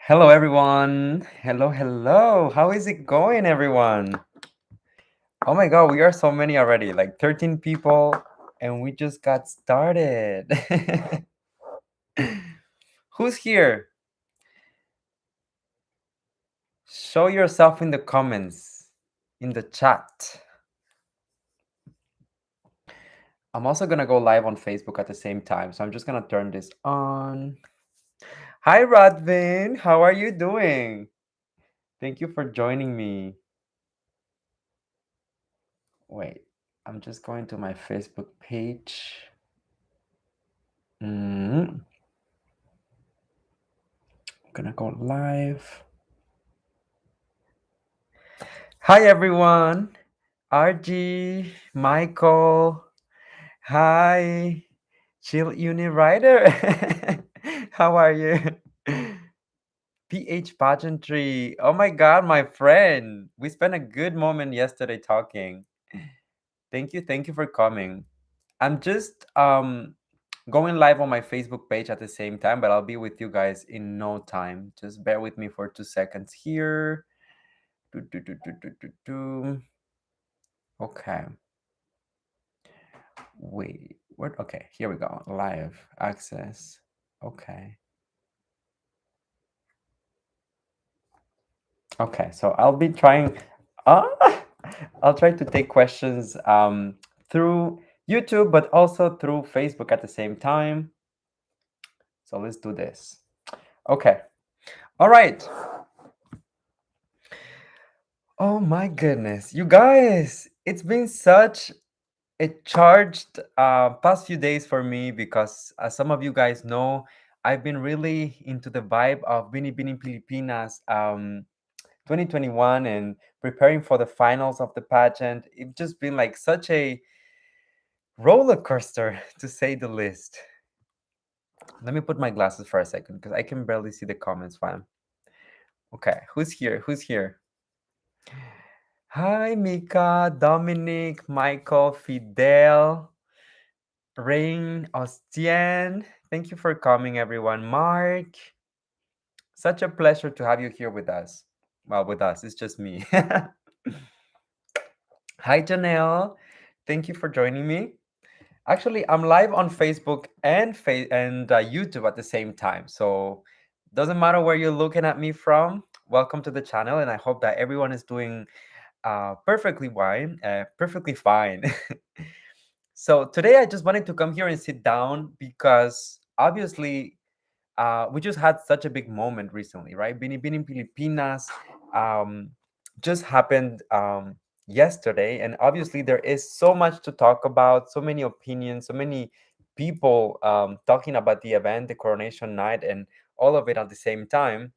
Hello, everyone. Hello, hello. How is it going, everyone? Oh my God, we are so many already, like 13 people, and we just got started. Who's here? Show yourself in the comments, in the chat. I'm also gonna go live on Facebook at the same time, so I'm just gonna turn this on. Hi, Radvin. How are you doing? Thank you for joining me. Wait, I'm just going to my Facebook page. I'm gonna go live. Hi, everyone. RG, Michael. Hi, Chill Uni Rider. How are you? PH Pageantry. Oh my God, my friend. We spent a good moment yesterday talking. Thank you for coming. I'm just going live on my Facebook page at the same time, but I'll be with you guys in no time. Just bear with me for 2 seconds here. Do, do, do, do, do, do, do. Okay. Wait, what? Okay, here we go. Live access. Okay. Okay, so I'll be trying. Uh, I'll try to take questions through YouTube, but also through Facebook at the same time. So let's do this. Okay. All right. Oh my goodness, you guys! It's been such a charged past few days for me because, as some of you guys know, I've been really into the vibe of Binibining Pilipinas 2021 and preparing for the finals of the pageant. It's just been like such a roller coaster, to say the least. Let me put my glasses for a second because I can barely see the comments fine. Okay, who's here? Who's here? Hi, Mika, Dominic, Michael, Fidel. Rain, Ostian, thank you for coming, everyone. Mark, such a pleasure to have you here with us. Well, with us, it's just me. Hi, Janelle. Thank you for joining me. Actually, I'm live on Facebook and YouTube at the same time. So doesn't matter where you're looking at me from. Welcome to the channel, and I hope that everyone is doing perfectly fine. So today I just wanted to come here and sit down because obviously we just had such a big moment recently, right? Binibining Pilipinas just happened yesterday, and obviously there is so much to talk about, so many opinions, so many people talking about the event, the coronation night, and all of it at the same time.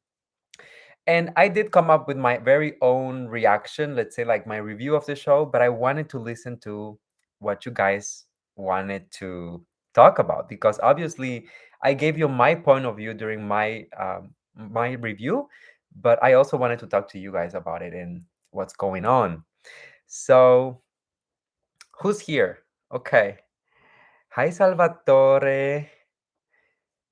And I did come up with my very own reaction, let's say like my review of the show, but I wanted to listen to what you guys wanted to talk about because obviously I gave you my point of view during my review, but I also wanted to talk to you guys about it and what's going on. So, who's here? Okay. Hi Salvatore.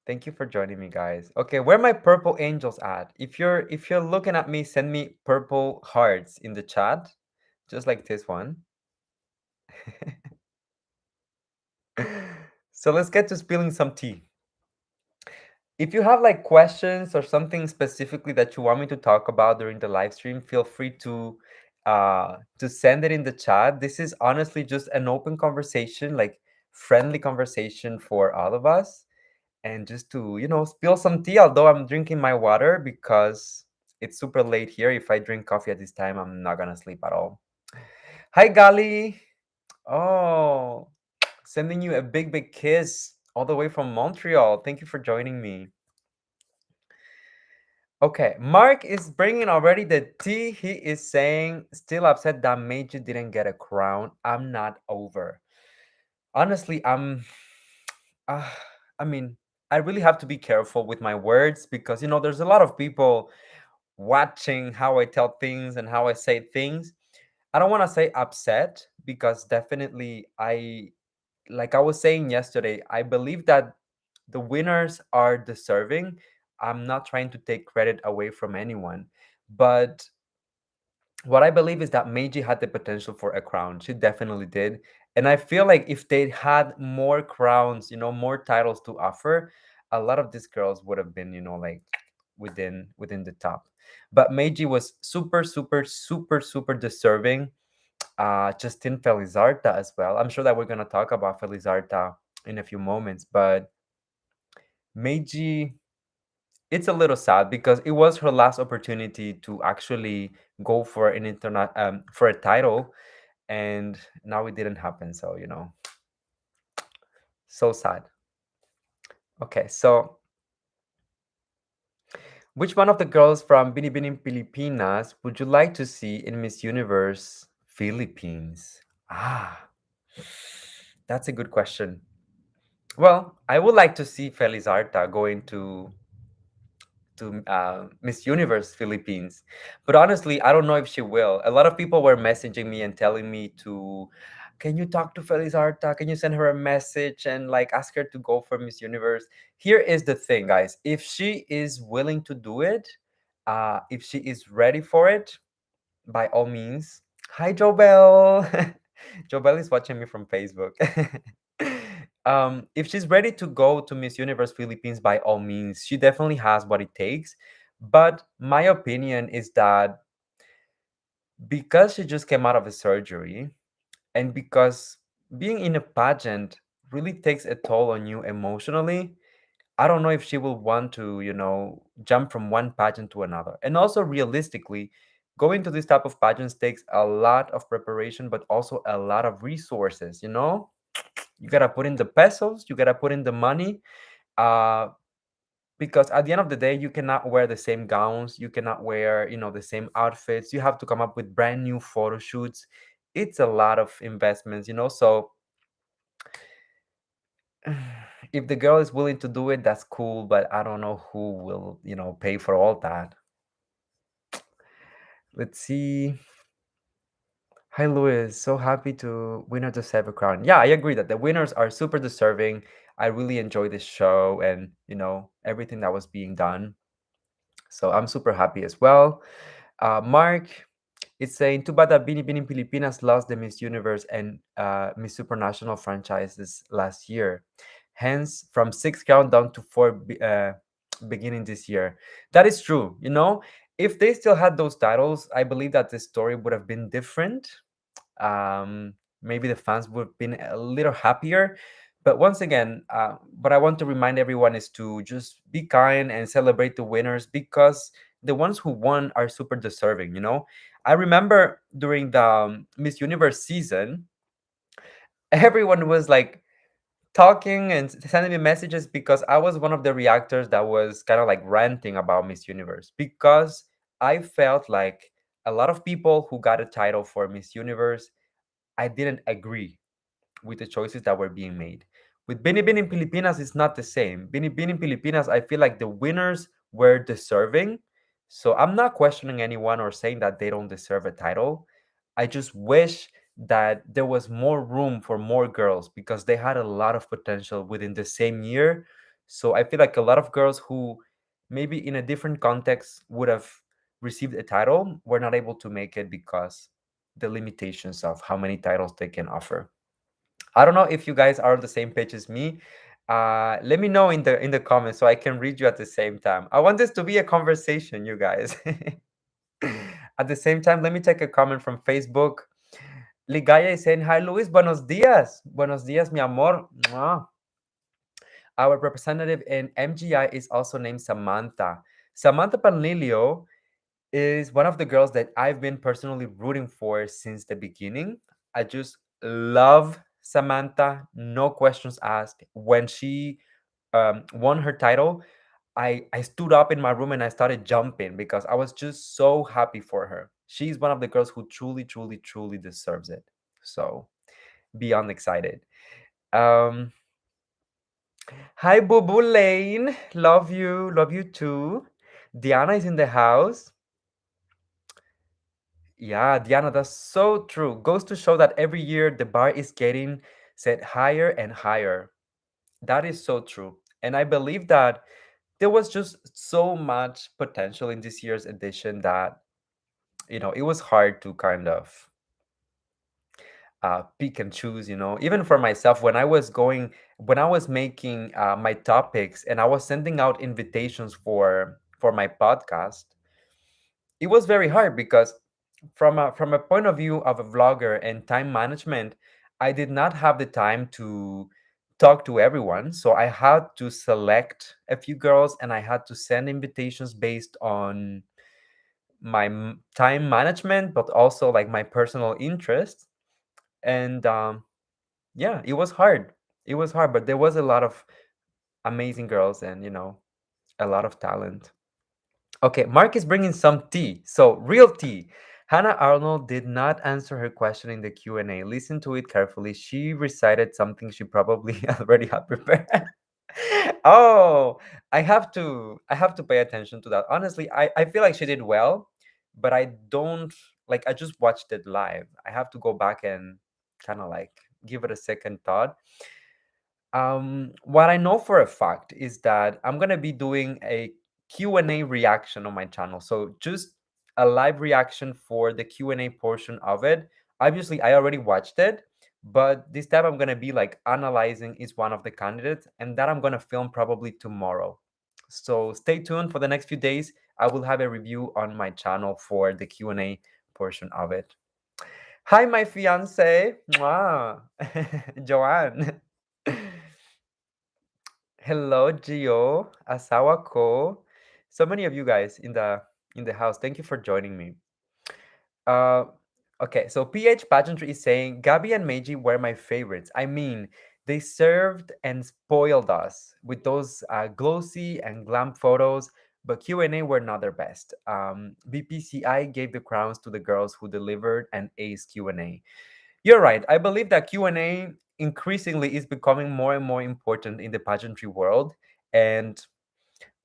Thank you for joining me, guys. Okay, where my purple angels at? If you're looking at me, send me purple hearts in the chat, just like this one. So let's get to spilling some tea. If you have like questions or something specifically that you want me to talk about during the live stream, feel free to send it in the chat. This is honestly just an open conversation, like friendly conversation for all of us. And just to spill some tea, although I'm drinking my water because it's super late here. If I drink coffee at this time, I'm not gonna sleep at all. Hi, Gali. Oh, sending you a big kiss all the way from Montreal. Thank you for joining me. Okay, Mark is bringing already the tea. He is saying still upset that Meiji didn't get a crown. I'm not over. Honestly, uh, I mean, I really have to be careful with my words because there's a lot of people watching how I tell things and how I say things. I don't want to say upset because definitely like I was saying yesterday, I believe that the winners are deserving. I'm not trying to take credit away from anyone, but what I believe is that Meiji had the potential for a crown. She definitely did. And I feel like if they had more crowns, more titles to offer, a lot of these girls would have been, like within the top. But Meiji was super, super, super, super deserving. Justin Felizarta as well. I'm sure that we're gonna talk about Felizarta in a few moments, but Meiji, it's a little sad because it was her last opportunity to actually go for an internet for a title, and now it didn't happen. So so sad. Okay, so which one of the girls from Binibining Pilipinas would you like to see in Miss Universe Philippines? That's a good question. Well, I would like to see Felizarta going to Miss Universe Philippines. But honestly, I don't know if she will. A lot of people were messaging me and telling me to, can you talk to Felizarta? Can you send her a message and like ask her to go for Miss Universe? Here is the thing, guys. If she is willing to do it, if she is ready for it, by all means. Hi, Jobel. Jobel is watching me from Facebook. If she's ready to go to Miss Universe Philippines, by all means, she definitely has what it takes. But my opinion is that because she just came out of a surgery and because being in a pageant really takes a toll on you emotionally, I don't know if she will want to, jump from one pageant to another. And also, realistically, going to this type of pageants takes a lot of preparation, but also a lot of resources. You gotta put in the pesos, you gotta put in the money, uh, because at the end of the day, you cannot wear the same gowns, you cannot wear, the same outfits. You have to come up with brand new photo shoots. It's a lot of investments. So if the girl is willing to do it, that's cool, but I don't know who will, pay for all that. Let's see. Hi, Louis. So happy to winner the Cyber Crown. Yeah, I agree that the winners are super deserving. I really enjoy this show and, everything that was being done. So I'm super happy as well. Mark, it's saying, too bad that Binibining Pilipinas lost the Miss Universe and Miss Supranational franchises last year. Hence, from six count down to four beginning this year. That is true. If they still had those titles, I believe that the story would have been different. Maybe the fans would have been a little happier. But once again, what I want to remind everyone is to just be kind and celebrate the winners because the ones who won are super deserving. I remember during the Miss Universe season, everyone was like talking and sending me messages because I was one of the reactors that was kind of like ranting about Miss Universe because I felt like a lot of people who got a title for Miss Universe, I didn't agree with the choices that were being made. With Binibining Pilipinas, it's not the same. Binibining Pilipinas, I feel like the winners were deserving. So I'm not questioning anyone or saying that they don't deserve a title. I just wish that there was more room for more girls because they had a lot of potential within the same year. So I feel like a lot of girls who maybe in a different context would have received a title were not able to make it because the limitations of how many titles they can offer. I don't know if you guys are on the same page as me. Let me know in the comments so I can read you at the same time. I want this to be a conversation, you guys. At the same time, let me take a comment from Facebook. Ligaya is saying, "Hi, Luis. Buenos dias. Buenos dias, mi amor." Mwah. Our representative in MGI is also named Samantha. Samantha Panlilio is one of the girls that I've been personally rooting for since the beginning. I just love Samantha, no questions asked. When she won her title, I stood up in my room and I started jumping because I was just so happy for her. She's one of the girls who truly, truly, truly deserves it. So beyond excited. Um, Hi, Boo Boo Lane. Love you. Love you too. Diana is in the house. Yeah, Diana, that's so true. Goes to show that every year the bar is getting set higher and higher. That is so true. And I believe that there was just so much potential in this year's edition that it was hard to kind of pick and choose. Even for myself, when I was making my topics and I was sending out invitations for my podcast, it was very hard because from a point of view of a vlogger and time management, I did not have the time to talk to everyone. So I had to select a few girls and I had to send invitations based on my time management, but also like my personal interests. And yeah, it was hard. It was hard, but there was a lot of amazing girls and a lot of talent. Okay, Mark is bringing some tea. So, real tea. Hannah Arnold did not answer her question in the Q&A. Listen to it carefully. She recited something she probably already had prepared. Oh, I have to pay attention to that. Honestly, I feel like she did well, but I don't like I just watched it live. I have to go back and kind of like give it a second thought. What I know for a fact is that I'm gonna be doing a Q&A reaction on my channel. So just a live reaction for the Q&A portion of it. Obviously, I already watched it, but this time I'm gonna be like analyzing each one of the candidates, and that I'm gonna film probably tomorrow. So stay tuned for the next few days. I will have a review on my channel for the Q&A portion of it. Hi, my fiance, Mwah. Joanne. Hello, Gio, Asawa Ko. So many of you guys in the house. Thank you for joining me. Uh, okay, so PH Pageantry is saying Gabby and Meiji were my favorites. I mean, they served and spoiled us with those glossy and glam photos, but Q&A were not their best. BPCI gave the crowns to the girls who delivered an ace Q&A. You're right. I believe that Q&A increasingly is becoming more and more important in the pageantry world, and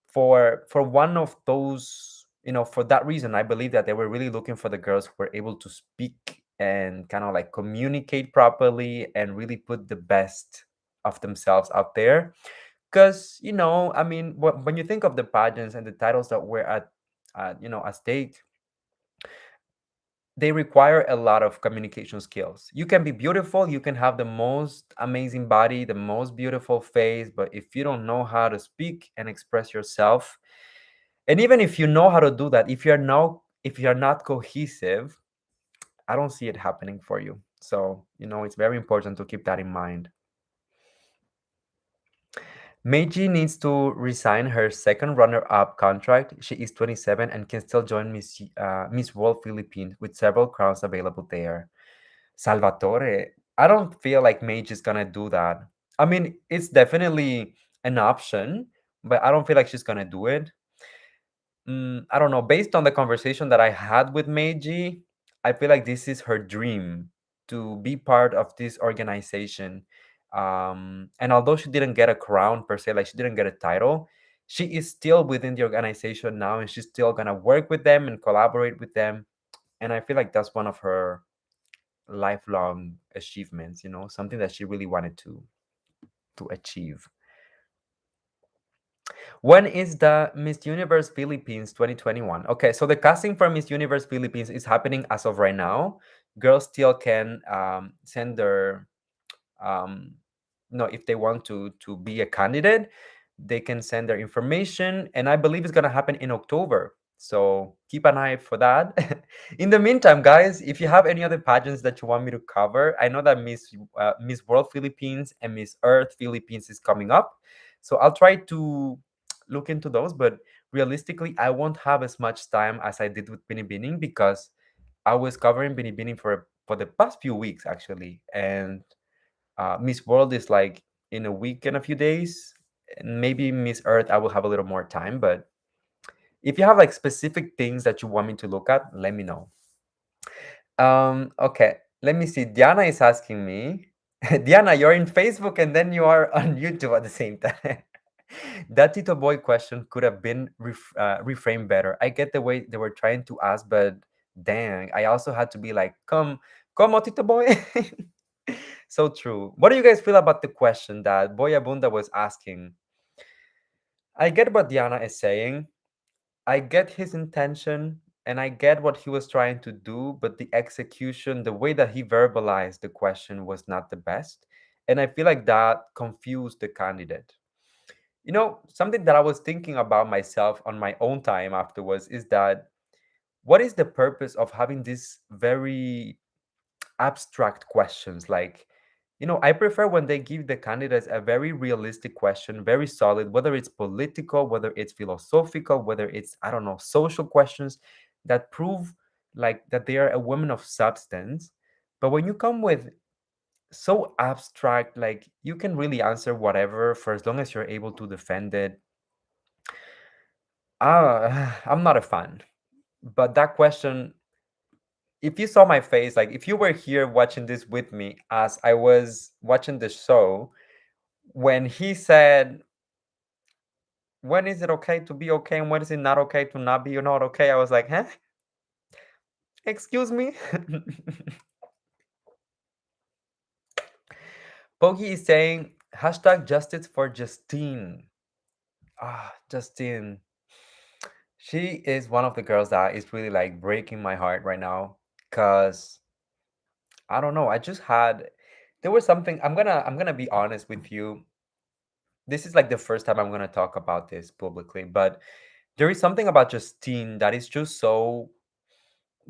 for one of those, for that reason, I believe that they were really looking for the girls who were able to speak and kind of like communicate properly and really put the best of themselves out there. Because I mean, when you think of the pageants and the titles that were at stake, they require a lot of communication skills. You can be beautiful, you can have the most amazing body, the most beautiful face, but if you don't know how to speak and express yourself, and even if you know how to do that, if you're not cohesive, I don't see it happening for you. So, it's very important to keep that in mind. Meiji needs to resign her second runner-up contract. She is 27 and can still join Miss World Philippines with several crowns available there. Salvatore, I don't feel like Mage is gonna do that. I mean, it's definitely an option, but I don't feel like she's gonna do it. I don't know. Based on the conversation that I had with Meiji, I feel like this is her dream to be part of this organization. And although she didn't get a crown per se, like she didn't get a title, she is still within the organization now, and she's still gonna work with them and collaborate with them. And I feel like that's one of her lifelong achievements, something that she really wanted to achieve. When is the Miss Universe Philippines 2021? Okay, so the casting for Miss Universe Philippines is happening as of right now. Girls still can send their if they want to be a candidate, they can send their information, and I believe it's gonna happen in October. So keep an eye for that. In the meantime, guys, if you have any other pageants that you want me to cover, I know that Miss World Philippines and Miss Earth Philippines is coming up, so I'll try to look into those. But realistically, I won't have as much time as I did with Binibining because I was covering Binibining for the past few weeks actually, and Miss World is like in a week and a few days. And maybe Miss Earth, I will have a little more time. But if you have like specific things that you want me to look at, let me know. Okay, let me see. Diana is asking me. Diana, you're in Facebook and then you are on YouTube at the same time. That Tito Boy question could have been reframed better. I get the way they were trying to ask, but dang, I also had to be like, come, Tito Boy. So true. What do you guys feel about the question that Boy Abunda was asking? I get what Diana is saying. I get his intention and I get what he was trying to do, but the execution, the way that he verbalized the question was not the best. And I feel like that confused the candidate. You know, something that I was thinking about myself on my own time afterwards is that what is the purpose of having these very abstract questions? Like, you know, I prefer when they give the candidates a very realistic question, very solid, whether it's political, whether it's philosophical, whether it's, I don't know, social questions that prove like that they are a woman of substance. But when you come with so abstract, like you can really answer whatever for as long as you're able to defend it. I'm not a fan. But that question, if you saw my face, like if you were here watching this with me as I was watching the show, when he said, when is it okay to be okay and when is it not okay to not be not okay? I was like, huh? Excuse me? Poggy is saying, hashtag justice for Justine. Ah, Justine. She is one of the girls that is really like breaking my heart right now. Cause I don't know. I just had there was something I'm gonna be honest with you. This is like the first time I'm gonna talk about this publicly, but there is something about Justine that is just so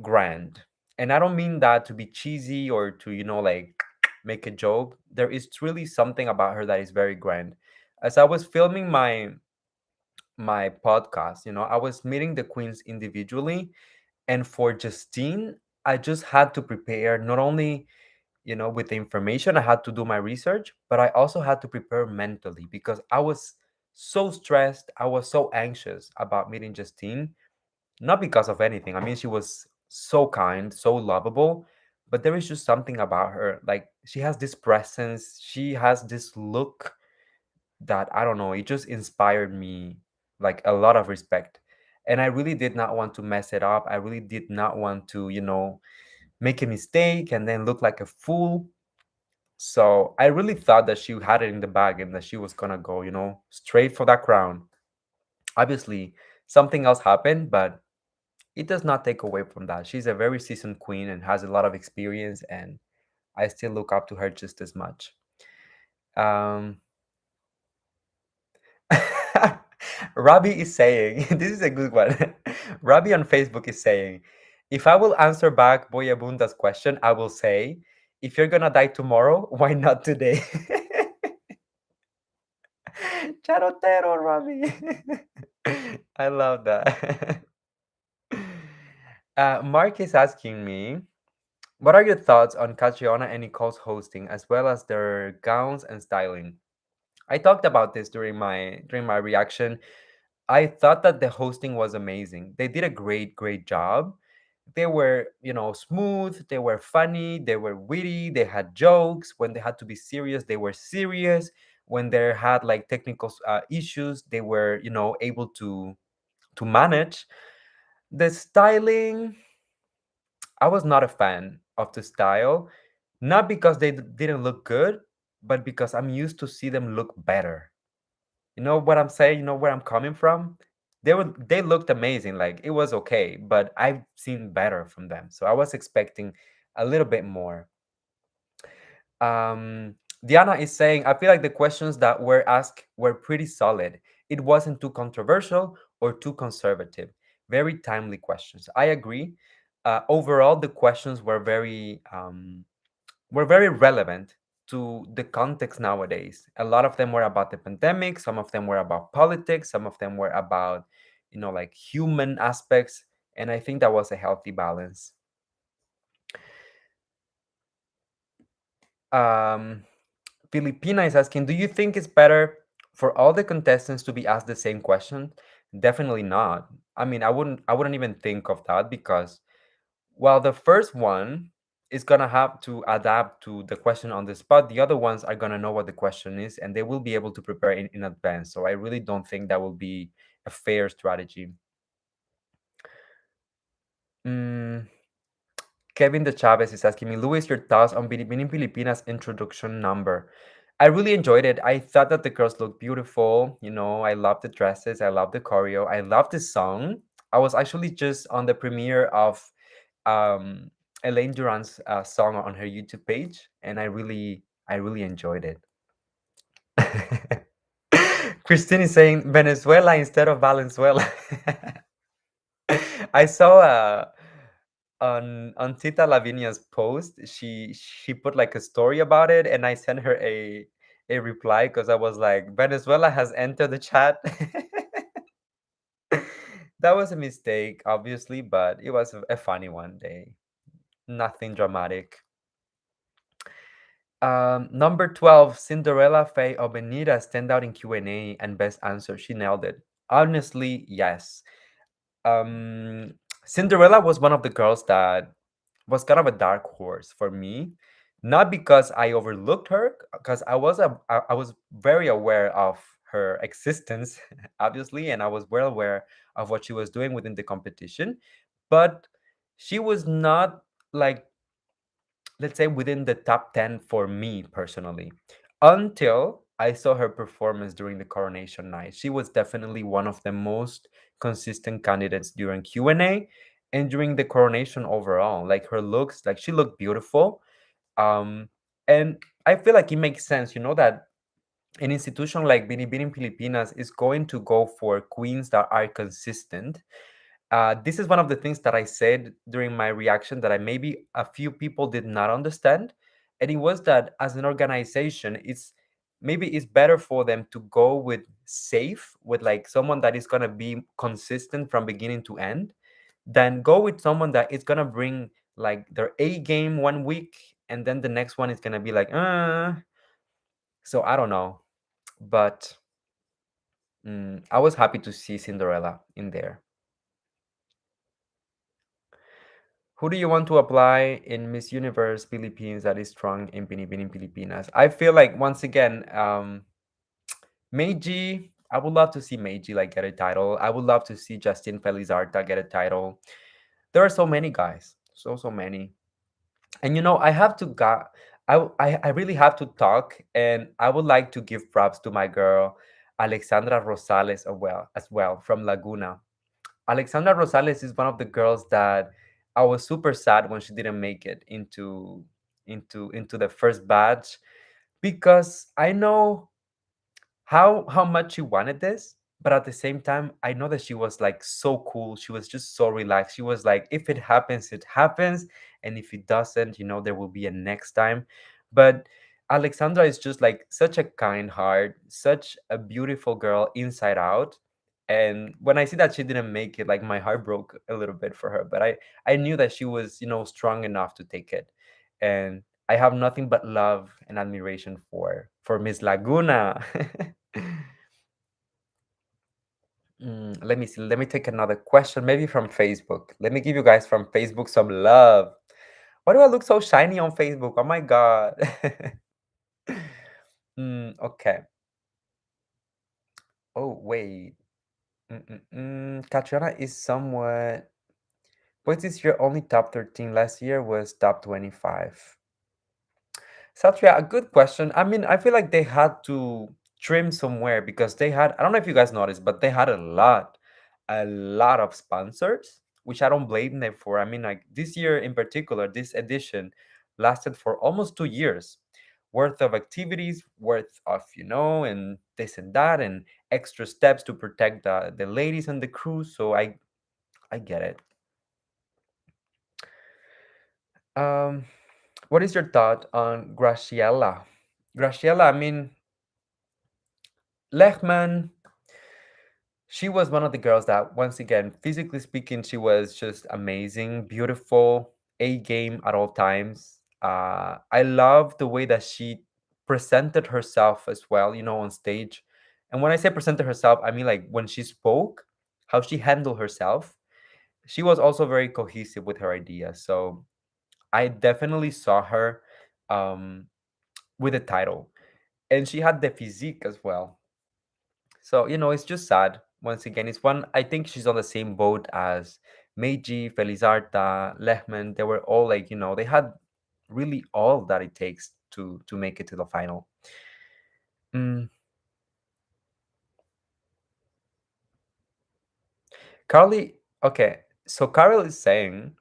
grand. And I don't mean that to be cheesy or to, you know, like make a joke. There is truly something about her that is very grand. As I was filming my podcast, you know, I was meeting the queens individually, and for Justine, I just had to prepare not only, you know, with the information, I had to do my research, but I also had to prepare mentally because I was so stressed, I was so anxious about meeting Justine, not because of anything. I mean, she was so kind, so lovable, but there is just something about her. Like she has this presence, she has this look that I don't know, it just inspired me like a lot of respect. And I really did not want to mess it up. I really did not want to, you know, make a mistake and then look like a fool. So I really thought that she had it in the bag and that she was gonna go, you know, straight for that crown. Obviously, something else happened, but it does not take away from that. She's a very seasoned queen and has a lot of experience, and I still look up to her just as much. Um, Robbie is saying, this is a good one. Robbie on Facebook is saying, if I will answer back Boyabunda's question, I will say, if you're gonna die tomorrow, why not today? Charotero, Robbie. I love that. Mark is asking me, what are your thoughts on Catriona and Nicole's hosting, as well as their gowns and styling? I talked about this during my reaction. I thought that the hosting was amazing. They did a great job. They were, you know, smooth, they were funny, they were witty, they had jokes. When they had to be serious, they were serious. When they had like technical issues, they were, you know, able to manage. The styling, I was not a fan of the style, not because they didn't look good, but because I'm used to see them look better. You know what I'm saying? You know where I'm coming from? They looked amazing, like it was okay, but I've seen better from them. So I was expecting a little bit more. Diana is saying, I feel like the questions that were asked were pretty solid. It wasn't too controversial or too conservative. Very timely questions. I agree. Overall, the questions were very relevant to the context nowadays. A lot of them were about the pandemic, some of them were about politics, some of them were about, you know, like human aspects. And I think that was a healthy balance. Um, Filipina is asking, do you think it's better for all the contestants to be asked the same question? Definitely not. I mean, I wouldn't even think of that because while the first one is gonna have to adapt to the question on the spot, the other ones are gonna know what the question is and they will be able to prepare in advance. So I really don't think that will be a fair strategy. Mm, Kevin de Chavez is asking me, Luis, your thoughts on Binibining Pilipinas introduction number. I really enjoyed it. I thought that the girls looked beautiful. You know, I love the dresses. I love the choreo. I love the song. I was actually just on the premiere of um, Elaine Duran's song on her YouTube page, and I really enjoyed it. Christine is saying Venezuela instead of Valenzuela. I saw on Tita Lavinia's post, she put like a story about it, and I sent her a reply because I was like, Venezuela has entered the chat. That was a mistake, obviously, but it was a funny one day. Nothing dramatic. Number 12, Cinderella, Faye, or Benita stand out in Q&A and best answer. She nailed it. Honestly, yes. Um, Cinderella was one of the girls that was kind of a dark horse for me, not because I overlooked her, because I was very aware of her existence, obviously, and I was well aware of what she was doing within the competition, but she was not like, let's say, within the top 10 for me personally, until I saw her performance during the coronation night. She was definitely one of the most consistent candidates during Q&A and during the coronation overall. Like her looks, like she looked beautiful. Um, and I feel like it makes sense, you know, that an institution like Binibining Pilipinas is going to go for queens that are consistent. This is one of the things that I said during my reaction that I maybe a few people did not understand, and it was that as an organization, it's better for them to go with safe, with like someone that is gonna be consistent from beginning to end, than go with someone that is gonna bring like their A game one week and then the next one is gonna be like, so I don't know, but I was happy to see Cinderella in there. Who do you want to apply in Miss Universe Philippines that is strong in Binibining Pilipinas? I feel like once again, Meiji. I would love to see Meiji like get a title. I would love to see Justin Felizarta get a title. There are so many guys, so many, and you know I have to got. I really have to talk, and I would like to give props to my girl Alexandra Rosales as well from Laguna. Alexandra Rosales is one of the girls that I was super sad when she didn't make it into the first batch, because I know how much she wanted this, but at the same time I know that she was like so cool. She was just so relaxed. She was like, if it happens, it happens, and if it doesn't, you know, there will be a next time. But Alexandra is just like such a kind heart, such a beautiful girl inside out. And when I see that she didn't make it, like my heart broke a little bit for her, but I knew that she was, you know, strong enough to take it. And I have nothing but love and admiration for Miss Laguna. Let me see. Let me take another question, maybe from Facebook. Let me give you guys from Facebook some love. Why do I look so shiny on Facebook? Oh my God. Okay. Oh, wait. Catriona is somewhat. Was this year only top 13? Last year was top 25. Satria, a good question. I mean, I feel like they had to trim somewhere because they had, I don't know if you guys noticed, but they had a lot of sponsors, which I don't blame them for. I mean, like this year in particular, this edition lasted for almost 2 years worth of activities, worth of, you know, and this and that, and extra steps to protect the ladies and the crew. So I get it. Um, what is your thought on Graciela? Graciela, I mean, Lechman, she was one of the girls that, once again, physically speaking, she was just amazing, beautiful, A game at all times. I love the way that she presented herself as well, you know, on stage. And when I say presented herself, I mean like when she spoke, how she handled herself. She was also very cohesive with her ideas. So I definitely saw her um, with a title. And she had the physique as well. So, you know, it's just sad. Once again, it's one, I think she's on the same boat as Meiji, Felizarta, Lehman. They were all like, you know, they had really all that it takes to make it to the final. Mm, Carly, okay, so Carol is saying,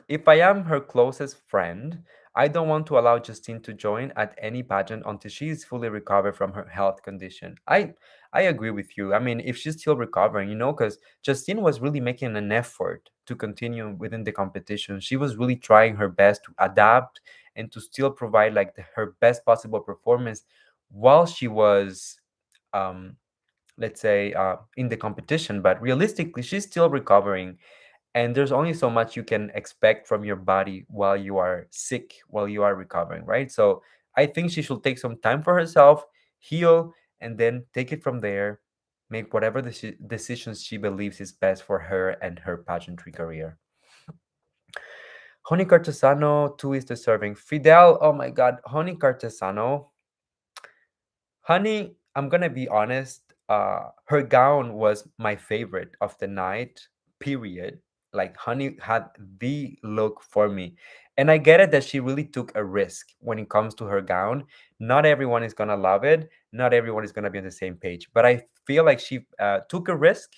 if I am her closest friend, I don't want to allow Justine to join at any pageant until she is fully recovered from her health condition. I agree with you. I mean, if she's still recovering, because Justine was really making an effort to continue within the competition. She was really trying her best to adapt and to still provide like her best possible performance while she was um let's say in the competition, but realistically she's still recovering, and there's only so much you can expect from your body while you are sick, while you are recovering, right? So I think she should take some time for herself, heal, and then take it from there, make whatever decisions she believes is best for her and her pageantry career. Honey Cartesano, two is deserving. Fidel, oh my god, Honey Cartesano. Honey, I'm gonna be honest. Her gown was my favorite of the night, period. Like, Honey had the look for me. And I get it that she really took a risk when it comes to her gown. Not everyone is gonna love it, not everyone is gonna be on the same page. But I feel like she took a risk.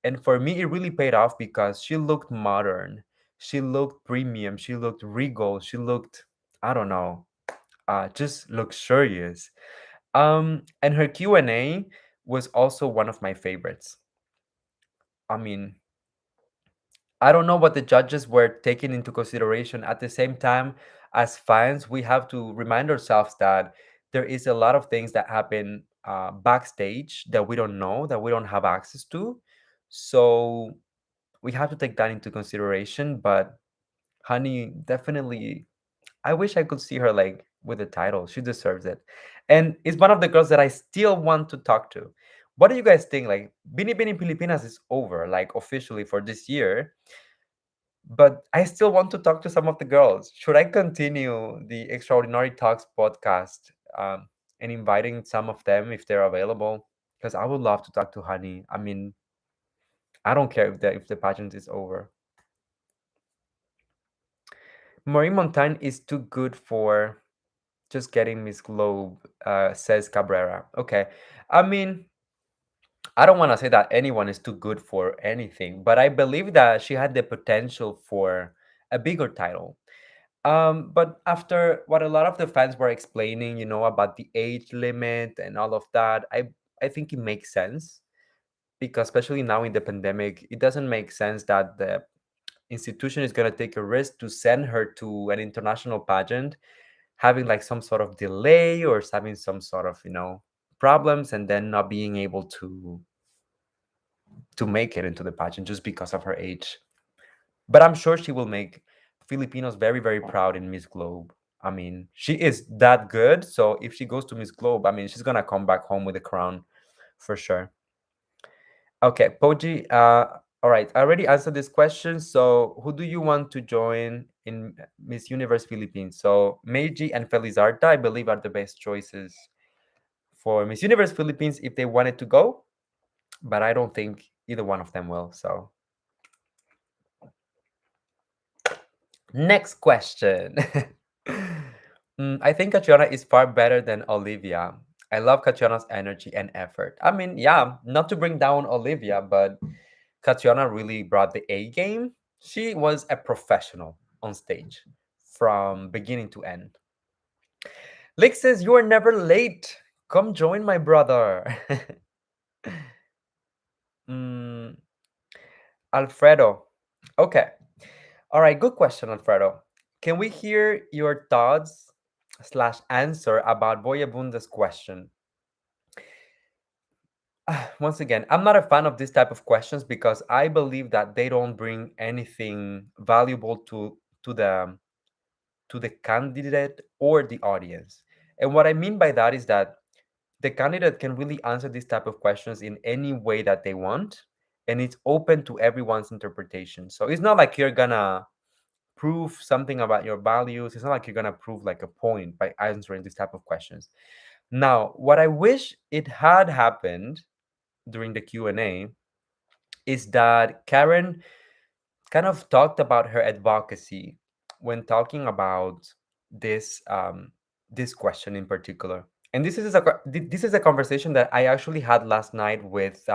And for me, it really paid off because she looked modern. She looked premium. She looked regal. She looked, I don't know, just luxurious. And her Q&A was also one of my favorites. I mean, I don't know what the judges were taking into consideration. At the same time, as fans, we have to remind ourselves that there is a lot of things that happen backstage that we don't know, that we don't have access to. So we have to take that into consideration. But Honey definitely, I wish I could see her like with the title. She deserves it. And it's one of the girls that I still want to talk to. What do you guys think? Like, Binibining Pilipinas is over, like officially for this year, but I still want to talk to some of the girls. Should I continue the Extraordinary Talks podcast and inviting some of them if they're available? Because I would love to talk to Honey. I mean, I don't care if the pageant is over. Marie Montaigne is too good for just getting Miss Globe, says Cabrera. Okay. I mean, I don't want to say that anyone is too good for anything, but I believe that she had the potential for a bigger title. But after what a lot of the fans were explaining, about the age limit and all of that, I think it makes sense because especially now in the pandemic, it doesn't make sense that the institution is going to take a risk to send her to an international pageant having like some sort of delay or having some sort of problems and then not being able to make it into the pageant just because of her age. But I'm sure she will make Filipinos very, very proud in Miss Globe. I mean, she is that good, so if she goes to Miss Globe, I mean, she's gonna come back home with a crown for sure. Okay, Poji, all right, I already answered this question. So who do you want to join in Miss Universe Philippines? So Meiji and Felizarda, I believe, are the best choices for Miss Universe Philippines if they wanted to go, but I don't think either one of them will. So next question. I think Catriona is far better than Olivia. I love Catriona's energy and effort. I mean, yeah, not to bring down Olivia, but Catriona really brought the A game. She was a professional on stage from beginning to end. Lick says, you are never late. Come join my brother. Mm, Alfredo. Okay. All right. Good question, Alfredo. Can we hear your thoughts slash answer about Boyabunda's question? Once again, I'm not a fan of this type of questions because I believe that they don't bring anything valuable to the candidate or the audience. And what I mean by that is that the candidate can really answer these type of questions in any way that they want, and it's open to everyone's interpretation. So it's not like you're gonna prove something about your values. It's not like you're gonna prove like a point by answering these type of questions. Now, what I wish it had happened during the Q&A is that Karen kind of talked about her advocacy when talking about this question in particular. And this is a conversation that I actually had last night with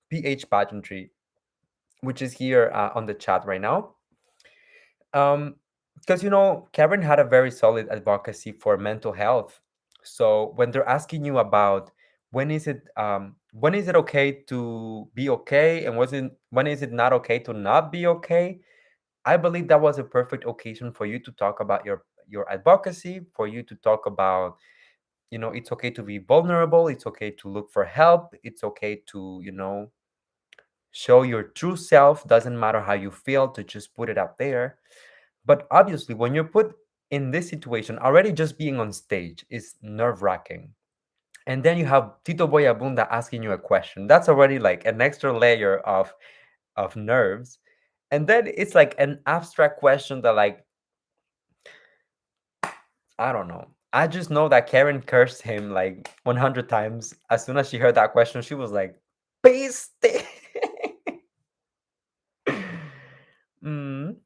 PH Pageantry, which is here on the chat right now. Um, because Karen had a very solid advocacy for mental health. So when they're asking you about when is it okay to be okay, and when is it not okay to not be okay, I believe that was a perfect occasion for you to talk about your advocacy, for you to talk about, it's okay to be vulnerable, it's okay to look for help, it's okay to, show your true self. Doesn't matter how you feel, to just put it out there. But obviously, when you're put in this situation, already just being on stage is nerve-wracking. And then you have Tito Boyabunda asking you a question. That's already like an extra layer of nerves. And then it's like an abstract question that, like, I don't know. I just know that Karen cursed him like 100 times. As soon as she heard that question, she was like, "Piste." mm.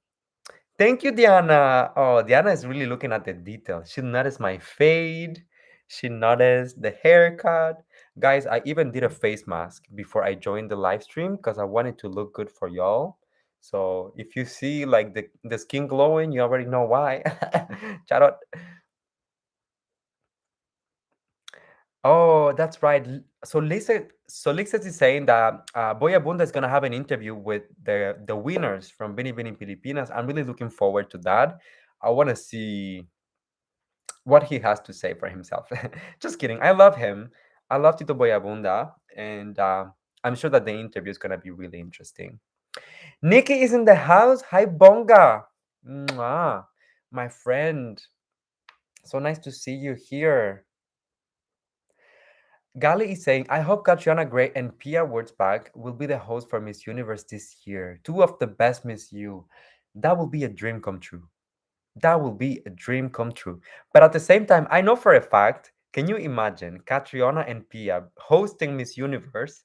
Thank you, Diana. Oh, Diana is really looking at the details. She noticed my fade. She noticed the haircut. Guys, I even did a face mask before I joined the live stream because I wanted to look good for y'all. So if you see like the skin glowing, you already know why. Shout out. Oh, that's right. So Lisa is saying that Boya Bunda is gonna have an interview with the winners from Binibining Pilipinas. I'm really looking forward to that. I want to see what he has to say for himself. Just kidding. I love him. I love Tito Boyabunda, and I'm sure that the interview is gonna be really interesting. Nikki is in the house. Hi, Bonga. Mwah. My friend. So nice to see you here. Gali is saying, I hope Catriona Gray and Pia Wurtzbach will be the host for Miss Universe this year. Two of the best Miss U. That will be a dream come true. That will be a dream come true. But at the same time, I know for a fact, can you imagine Catriona and Pia hosting Miss Universe?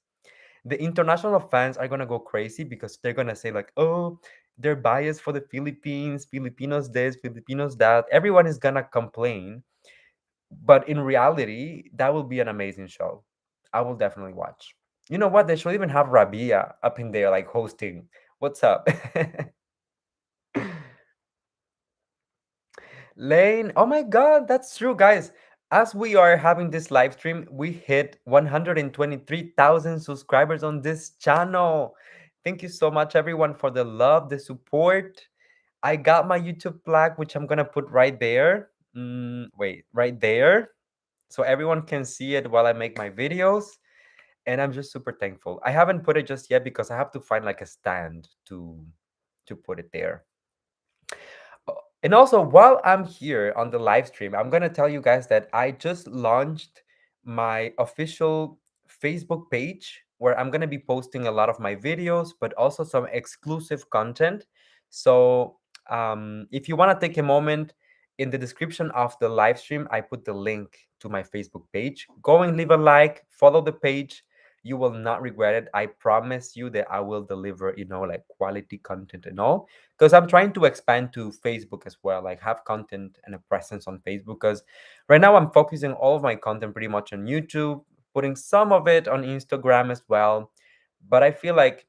The international fans are gonna go crazy because they're gonna say, like, oh, they're biased for the Philippines, Filipinos this, Filipinos that. Everyone is gonna complain. But in reality, that will be an amazing show. I will definitely watch. You know what? They should even have Rabia up in there, like hosting. What's up? Lane, oh my God, that's true, guys. As we are having this live stream, we hit 123,000 subscribers on this channel. Thank you so much, everyone, for the love, the support. I got my YouTube plaque, which I'm gonna put right there. Wait, right there, so everyone can see it while I make my videos. And I'm just super thankful. I haven't put it just yet because I have to find like a stand to put it there. And also, while I'm here on the live stream, I'm gonna tell you guys that I just launched my official Facebook page where I'm gonna be posting a lot of my videos, but also some exclusive content. So if you want to take a moment, in the description of the live stream, I put the link to my Facebook page. Go and leave a like, follow the page. You will not regret it. I promise you that I will deliver, like quality content and all, because I'm trying to expand to Facebook as well, like have content and a presence on Facebook. Because right now I'm focusing all of my content pretty much on YouTube, putting some of it on Instagram as well. But I feel like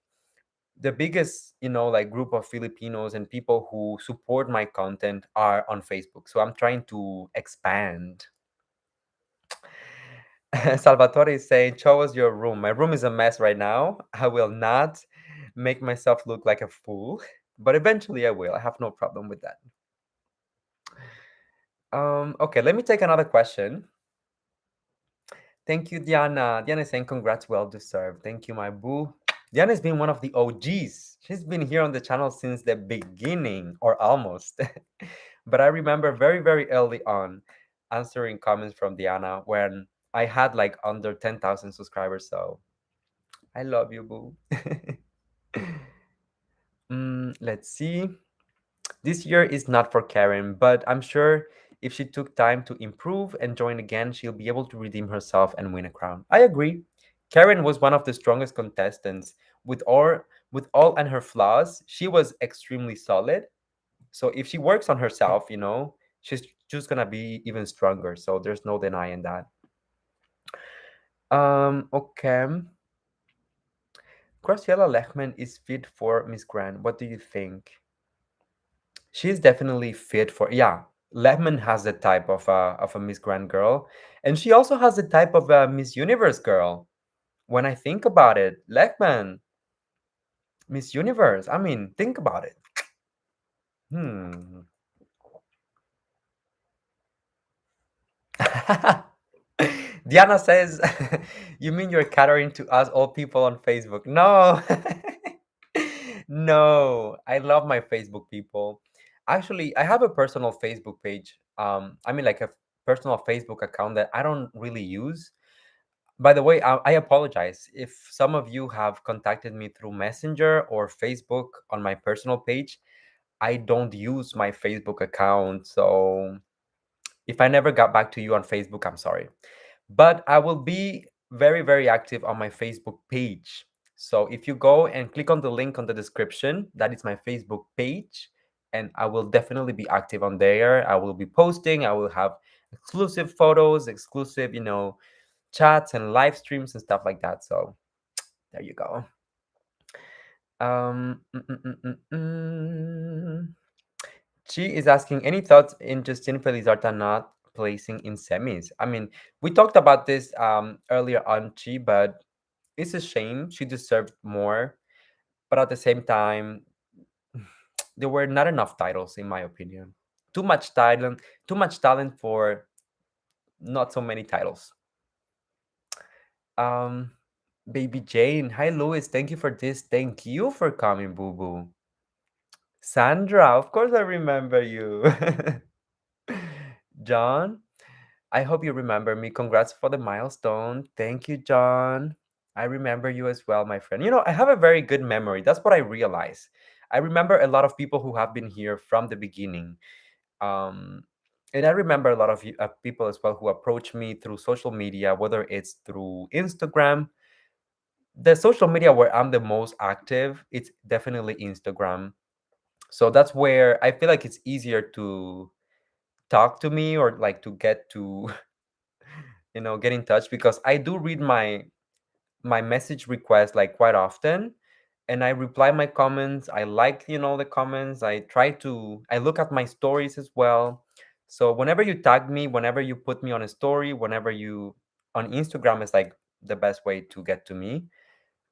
the biggest, like group of Filipinos and people who support my content are on Facebook. So I'm trying to expand. Salvatore is saying, show us your room. My room is a mess right now. I will not make myself look like a fool, but eventually I will. I have no problem with that. Okay, let me take another question. Thank you, Diana. Diana is saying, congrats, well deserved. Thank you, my boo. Diana's been one of the OGs. She's been here on the channel since the beginning, or almost. But I remember very, very early on answering comments from Diana when I had like under 10,000 subscribers. So I love you, boo. Let's see. This year is not for Karen, but I'm sure if she took time to improve and join again, she'll be able to redeem herself and win a crown. I agree. Karen was one of the strongest contestants. With all and her flaws, she was extremely solid. So if she works on herself, she's just gonna be even stronger. So there's no denying that. Okay. Graciela Lechman is fit for Miss Grand. What do you think? She's definitely fit for, yeah. Lehman has the type of a Miss Grand girl, and she also has the type of a Miss Universe girl. When I think about it, Lehman, Miss Universe. I mean, think about it. Hmm. Diana says, "You mean you're catering to us all people on Facebook?" No, no. I love my Facebook people. Actually, I have a personal Facebook page. I mean, like a personal Facebook account that I don't really use. By the way, I apologize if some of you have contacted me through Messenger or Facebook on my personal page. I don't use my Facebook account, so if I never got back to you on Facebook, I'm sorry. But I will be very, very active on my Facebook page. So if you go and click on the link on the description, that is my Facebook page. And I will definitely be active on there. I will be posting, I will have exclusive photos, exclusive, chats and live streams and stuff like that. So there you go. Um, mm, mm, mm, mm, mm. She is asking any thoughts in Justin Felizarta not placing in semis. I mean, we talked about this earlier on, Chi, but it's a shame. She deserved more, but at the same time, there were not enough titles, in my opinion. Too much talent for not so many titles. Um, Baby Jane, hi Louis, thank you for this. Thank you for coming, Boo Boo. Sandra, of course I remember you. John, I hope you remember me. Congrats for the milestone. Thank you, John. I remember you as well, my friend. I have a very good memory. That's what I realize. I remember a lot of people who have been here from the beginning. Um, and I remember a lot of people as well who approach me through social media, whether it's through Instagram. The social media where I'm the most active, it's definitely Instagram. So that's where I feel like it's easier to talk to me or like to get to get in touch because I do read my message requests like quite often, and I reply my comments. I like the comments. I look at my stories as well. So whenever you tag me, whenever you put me on a story, whenever you on Instagram is like the best way to get to me.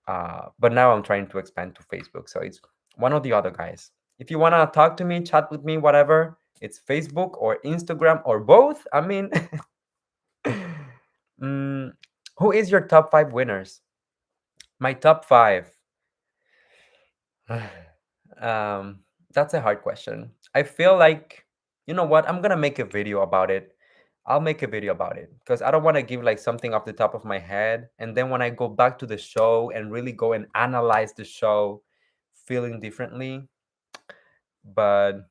But now I'm trying to expand to Facebook, so it's one or the other, guys. If you want to talk to me, chat with me, whatever, it's Facebook or Instagram or both. I mean, Mm, who is your top five winners? My top five. um, that's a hard question. I feel like, you know what? I'm gonna make a video about it. I'll make a video about it because I don't want to give like something off the top of my head. And then when I go back to the show and really go and analyze the show, feeling differently. But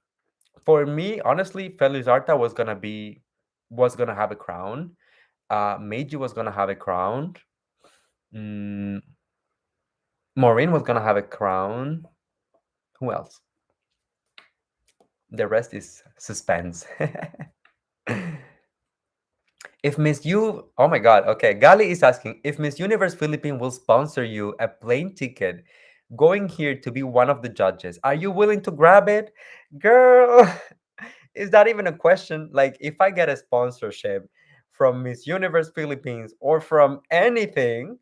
for me, honestly, Felizarta was gonna have a crown. Meiji was gonna have a crown. Mm, Maureen was gonna have a crown. Who else? The rest is suspense. If Miss U, oh my God, okay. Gali is asking if Miss Universe Philippines will sponsor you a plane ticket going here to be one of the judges. Are you willing to grab it? Girl, is that even a question? Like, if I get a sponsorship from Miss Universe Philippines or from anything,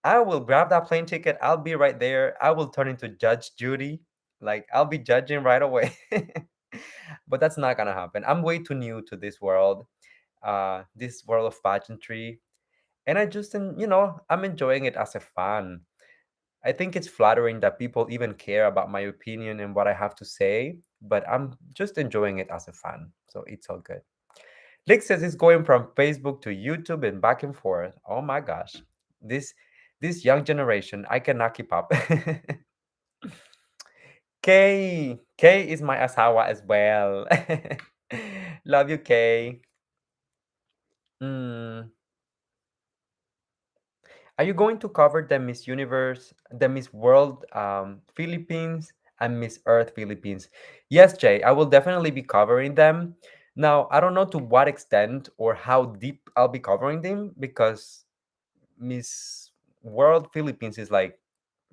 I will grab that plane ticket. I'll be right there. I will turn into Judge Judy. Like, I'll be judging right away. But that's not gonna happen. I'm way too new to this world of pageantry. And I just, I'm enjoying it as a fan. I think it's flattering that people even care about my opinion and what I have to say, but I'm just enjoying it as a fan. So it's all good. Lick says it's going from Facebook to YouTube and back and forth. Oh my gosh. This this young generation, I cannot keep up. Kay is my asawa as well. Love you, Kay. Mm. Are you going to cover the Miss Universe, the Miss World Philippines, and Miss Earth Philippines? Yes, Jay, I will definitely be covering them. Now, I don't know to what extent or how deep I'll be covering them because Miss World Philippines is like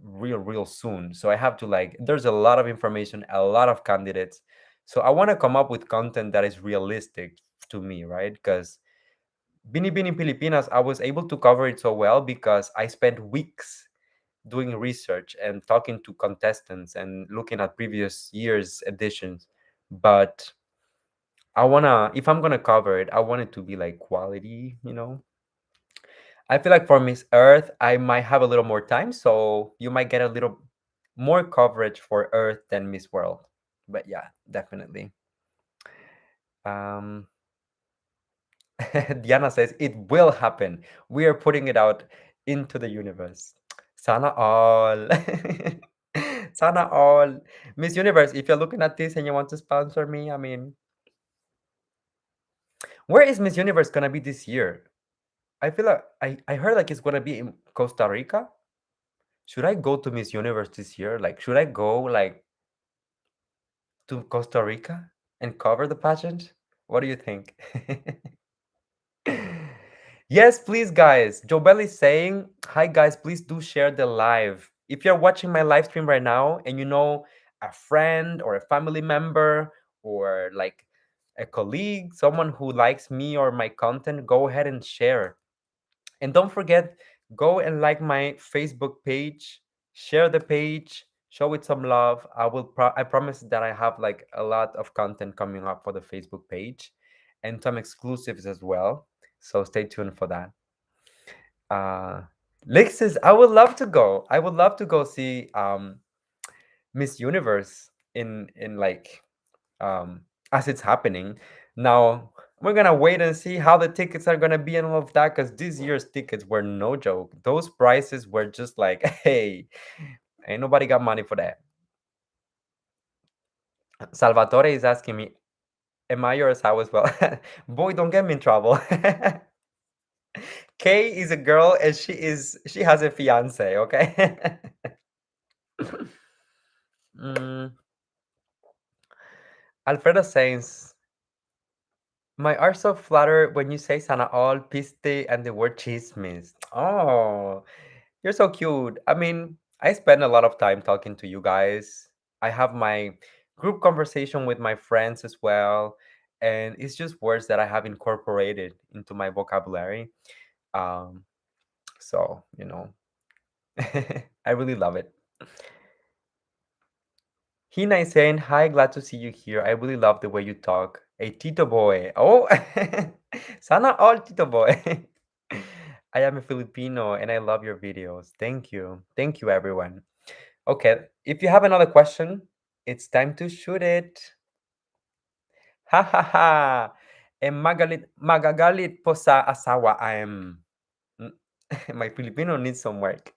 real soon. So I have to like there's a lot of information, a lot of candidates. So I want to come up with content that is realistic to me, right? Because Binibining Pilipinas, I was able to cover it so well because I spent weeks doing research and talking to contestants and looking at previous year's editions. But if I'm gonna cover it, I want it to be like quality, you know. I feel like for Miss Earth, I might have a little more time, so you might get a little more coverage for Earth than Miss World. But yeah, definitely. Um, Diana says it will happen. We are putting it out into the universe. Sana all. Sana all. Miss Universe, if you're looking at this and you want to sponsor me, I mean, where is Miss Universe gonna be this year? I feel like I heard like it's gonna be in Costa Rica. Should I go to Miss Universe this year? Like, should I go like to Costa Rica and cover the pageant? What do you think? Yes, please, guys. Jobel is saying, hi, guys, please do share the live. If you're watching my live stream right now and you know a friend or a family member or like a colleague, someone who likes me or my content, go ahead and share. And don't forget, go and like my Facebook page, share the page, show it some love. I promise that I have like a lot of content coming up for the Facebook page and some exclusives as well. So stay tuned for that. Uh Lexus, I would love to go. I would love to go see Miss Universe in like as it's happening. Now we're gonna wait and see how the tickets are gonna be and all of that because this year's tickets were no joke. Those prices were just like, hey, ain't nobody got money for that. Salvatore is asking me, am I yours how as well? Boy, don't get me in trouble. Kay is a girl and she has a fiance, okay? mm, Alfredo says, my are so flattered when you say Sana all piste and the word chismes. Oh, you're so cute. I mean, I spend a lot of time talking to you guys. I have my group conversation with my friends as well, and it's just words that I have incorporated into my vocabulary. Um, so, you know, I really love it. Hina is saying, hi, glad to see you here. I really love the way you talk. A Tito boy. Oh, sana all Tito boy. I am a Filipino and I love your videos. Thank you. Thank you, everyone. Okay, if you have another question, it's time to shoot it. Ha ha ha. Magagalit po sa asawa. My Filipino needs some work.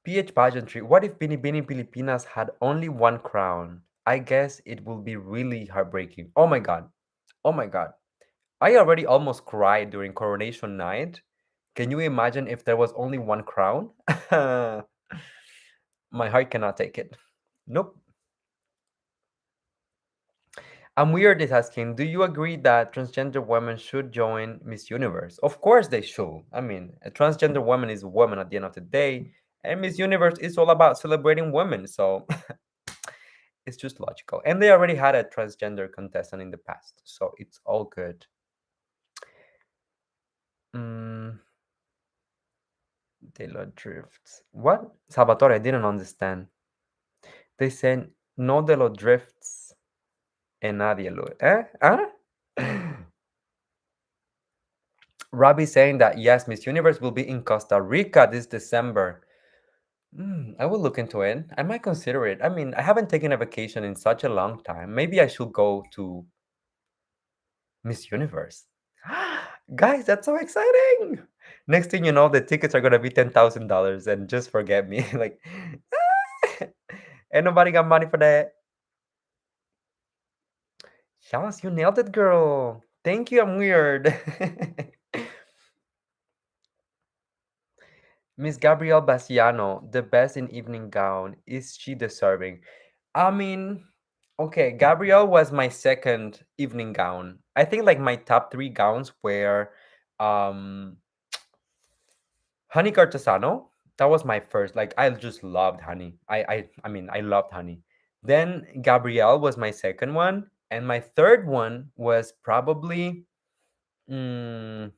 PH pageantry. What if Binibining Pilipinas had only one crown? I guess it will be really heartbreaking. Oh my god. Oh my god. I already almost cried during Coronation Night. Can you imagine if there was only one crown? My heart cannot take it. Nope. I'm weird is asking, do you agree that transgender women should join Miss Universe? Of course they should. I mean, a transgender woman is a woman at the end of the day, and Miss Universe is all about celebrating women, so it's just logical. And they already had a transgender contestant in the past, so it's all good. Mm, Taylor drifts. What? Salvatore, I didn't understand. They said no de los drifts en nadie lo. Eh? Huh? Robbie saying that yes, Miss Universe will be in Costa Rica this December. I will look into it. I might consider it. I mean, I haven't taken a vacation in such a long time. Maybe I should go to Miss Universe. Guys, that's so exciting! Next thing you know, the tickets are gonna be $10,000 and just forget me. Like, ain't nobody got money for that. Yes, you nailed it, girl. Thank you, I'm weird. Miss Gabrielle Bassiano, the best in evening gown. Is she deserving? I mean, Okay, Gabrielle was my second evening gown. I think like my top three gowns were um Honey Cartesano. That was my first. Like I just loved honey. I mean I loved honey. Then Gabrielle was my second one, and my third one was probably mm,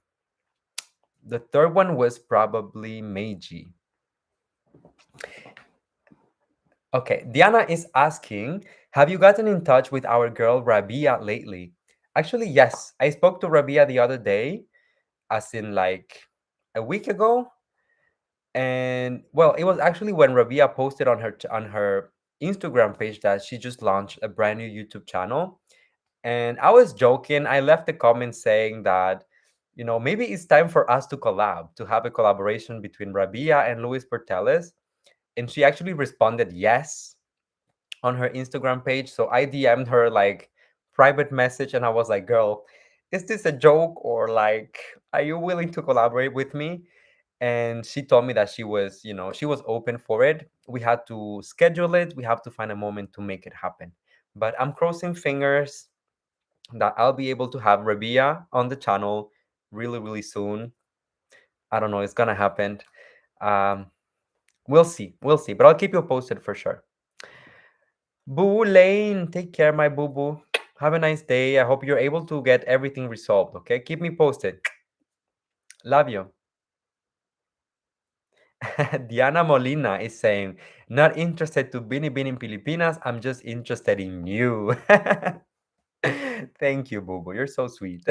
the third one was probably Meiji. Okay, Diana is asking, have you gotten in touch with our girl Rabia lately? Actually, yes. I spoke to Rabia the other day, as in like a week ago. And well, it was actually when Rabia posted on her Instagram page that she just launched a brand new YouTube channel. And I was joking. I left a comment saying that, maybe it's time for us to collab, to have a collaboration between Rabia and Luis Porteles. And she actually responded yes on her Instagram page. So I DM'd her like private message and I was like, girl, is this a joke or like, are you willing to collaborate with me? And she told me that she was open for it. We had to schedule it. We have to find a moment to make it happen. But I'm crossing fingers that I'll be able to have Rabia on the channel really, really soon. I don't know, it's gonna happen. Um, we'll see. We'll see. But I'll keep you posted for sure. Boo Lane, take care, my boo boo. Have a nice day. I hope you're able to get everything resolved. Okay, keep me posted. Love you. Diana Molina is saying, not interested to Binibining Pilipinas. I'm just interested in you. Thank you, boo boo. You're so sweet.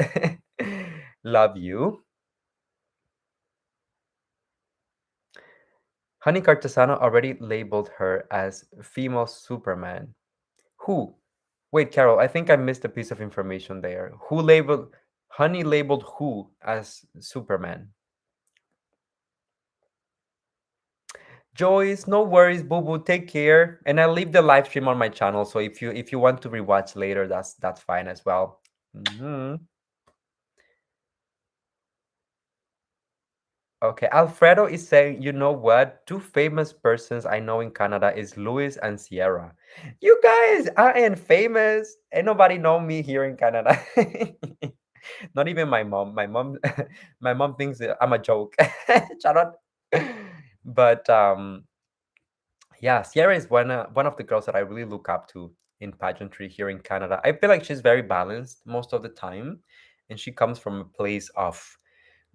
Love you. Honey Cartesano already labeled her as female Superman. Who? Wait, Carol, I think I missed a piece of information there. Who labeled Honey labeled who as Superman? Joyce, no worries, boo boo. Take care. And I'll leave the live stream on my channel. So if you want to rewatch later, that's fine as well. Mhm. Okay, Alfredo is saying, you know what? Two famous persons I know in Canada is Louis and Sierra. You guys, I ain't famous. Ain't nobody know me here in Canada. Not even my mom. My mom, my mom thinks that I'm a joke. Charot. But yeah, Sierra is one of the girls that I really look up to in pageantry here in Canada. I feel like she's very balanced most of the time, and she comes from a place of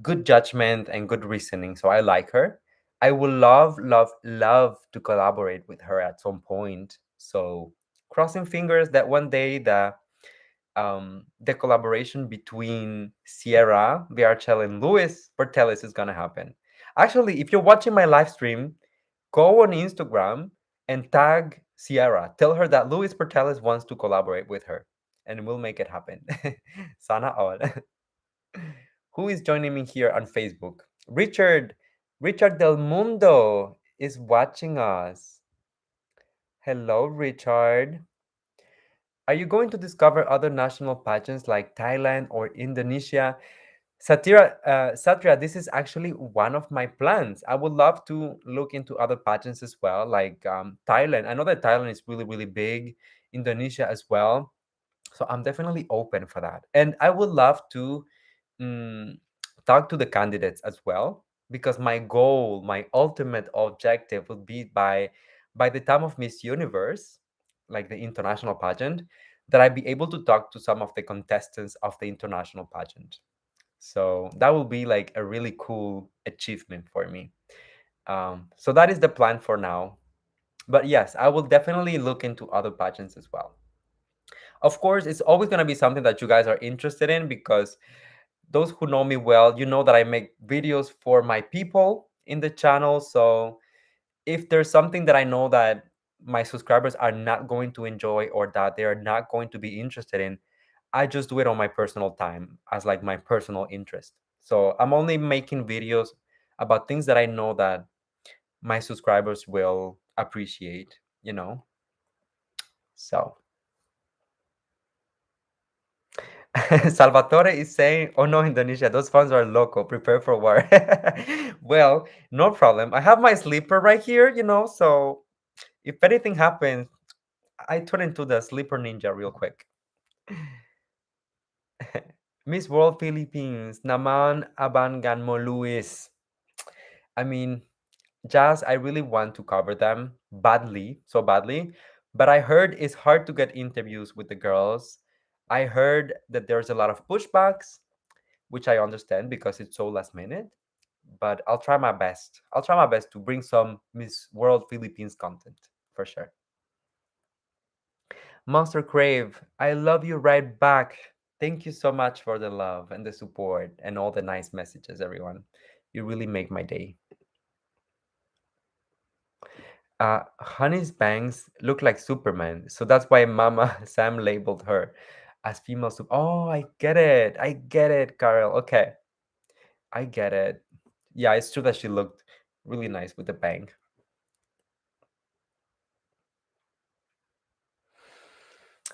good judgment and good reasoning. So I like her. I would love, love, love to collaborate with her at some point. So crossing fingers that one day the collaboration between Sierra Viarchel and Luis Porteles is gonna happen. Actually, if you're watching my live stream, go on Instagram and tag Sierra. Tell her that Luis Porteles wants to collaborate with her, and we'll make it happen. Sana all. Who is joining me here on Facebook? Richard Del Mundo is watching us. Hello, Richard. Are you going to discover other national pageants like Thailand or Indonesia? Satria, this is actually one of my plans. I would love to look into other pageants as well, like Thailand. I know that Thailand is really, really big, Indonesia as well. So I'm definitely open for that. And I would love to mm, talk to the candidates as well, because my goal, my ultimate objective would be by the time of Miss Universe, like the international pageant, that I be able to talk to some of the contestants of the international pageant. So that will be like a really cool achievement for me. So that is the plan for now. But yes, I will definitely look into other pageants as well. Of course, it's always going to be something that you guys are interested in, because those who know me well, you know that I make videos for my people in the channel. So if there's something that I know that my subscribers are not going to enjoy or that they are not going to be interested in, I just do it on my personal time as like my personal interest. So I'm only making videos about things that I know that my subscribers will appreciate, you know? So Salvatore is saying, oh no, Indonesia, those funds are local. Prepare for war. Well, no problem. I have my sleeper right here, so if anything happens, I turn into the sleeper ninja real quick. Miss World Philippines, Naman Abangan mo Luis. I mean, Jazz, I really want to cover them badly, so badly, but I heard it's hard to get interviews with the girls. I heard that there's a lot of pushbacks, which I understand because it's so last minute, but I'll try my best. I'll try my best to bring some Miss World Philippines content for sure. Monster Crave, I love you right back. Thank you so much for the love and the support and all the nice messages, everyone. You really make my day. Honey's bangs look like Superman, so that's why Mama Sam labeled her as female. Oh, I get it. I get it, Carol. Okay, I get it. Yeah, it's true that she looked really nice with the bang.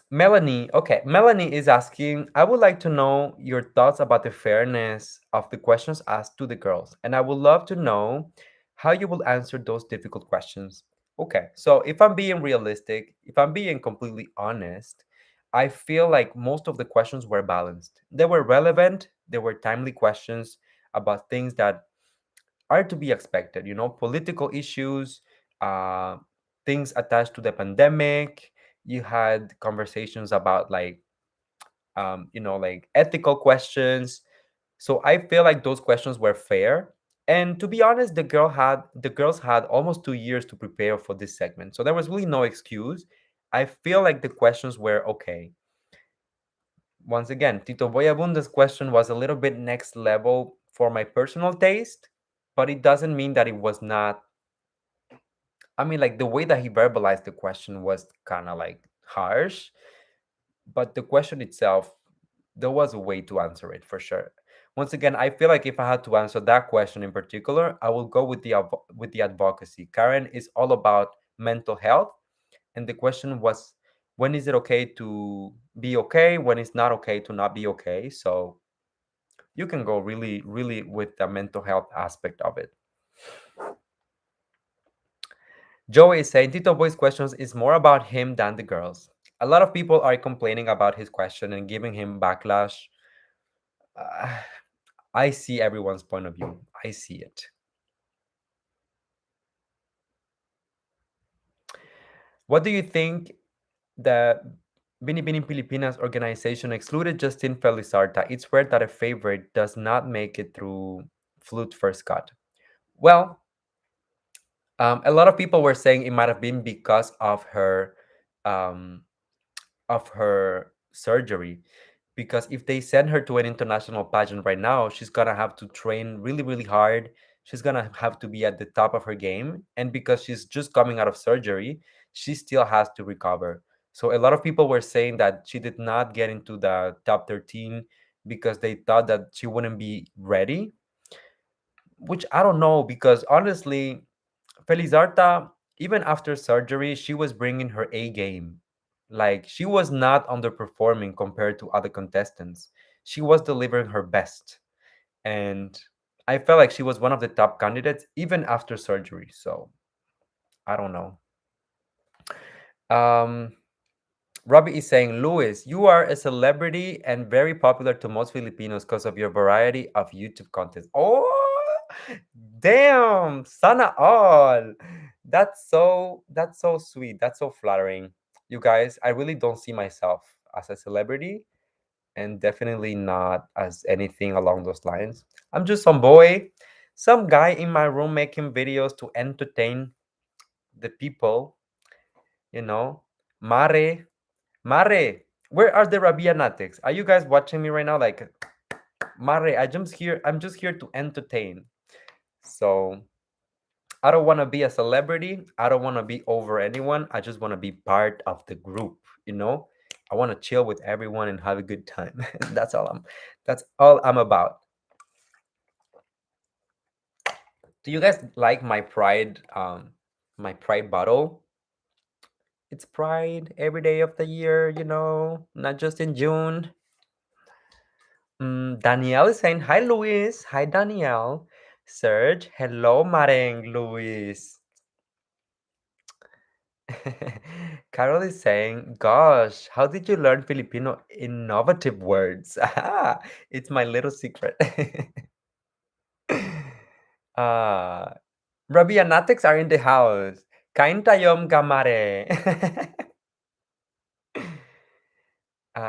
Melanie, okay, Melanie is asking, I would like to know your thoughts about the fairness of the questions asked to the girls, and I would love to know how you will answer those difficult questions. Okay, so if I'm being realistic, if I'm being completely honest, I feel like most of the questions were balanced. They were relevant, they were timely questions about things that are to be expected, political issues, uh, things attached to the pandemic. You had conversations about like ethical questions. So I feel like those questions were fair. And to be honest, the girls had almost 2 years to prepare for this segment. So there was really no excuse. I feel like the questions were okay. Once again, Tito Boyabunda's question was a little bit next level for my personal taste, but it doesn't mean that it was not. I mean, like the way that he verbalized the question was kind of like harsh, but the question itself, there was a way to answer it for sure. Once again, I feel like if I had to answer that question in particular, I will go with the advocacy. Karen is all about mental health, and the question was, when is it okay to be okay? When it's not okay to not be okay? So you can go really, really with the mental health aspect of it. Joey is saying Tito Boy's questions is more about him than the girls. A lot of people are complaining about his question and giving him backlash. Uh, I see everyone's point of view. I see it. What do you think the Binibining Pilipinas organization excluded Justin Felizarta? It's weird that a favorite does not make it through flute first cut. Well, a lot of people were saying it might have been because um, of her surgery. Because if they send her to an international pageant right now, she's gonna have to train really, really hard. She's gonna have to be at the top of her game. And because she's just coming out of surgery, she still has to recover. So a lot of people were saying that she did not get into the top 13 because they thought that she wouldn't be ready, which I don't know because honestly, Felizarta, even after surgery, she was bringing her A game. Like she was not underperforming compared to other contestants. She was delivering her best. And I felt like she was one of the top candidates even after surgery. So I don't know. Um, Robbie is saying, Luis, you are a celebrity and very popular to most Filipinos because of your variety of YouTube content. Oh, damn, sana all. That's so sweet. That's so flattering. You guys, I really don't see myself as a celebrity and definitely not as anything along those lines. I'm just some boy, some guy in my room making videos to entertain the people, you know. Mare, Mare, where are the Rabianatics? Are you guys watching me right now? Like, Mare, I'm just here to entertain. So I don't want to be a celebrity. I don't want to be over anyone. I just want to be part of the group. I want to chill with everyone and have a good time. That's all I'm about. Do you guys like my pride bottle? It's pride every day of the year, not just in June. Danielle is saying, hi, Luis. Hi, Danielle. Serge, hello, Mareng, Luis. Carol is saying, "Gosh, how did you learn Filipino innovative words?" Ah, it's my little secret. Ah, Rabia Natics are in the house. Kain tayong gamare.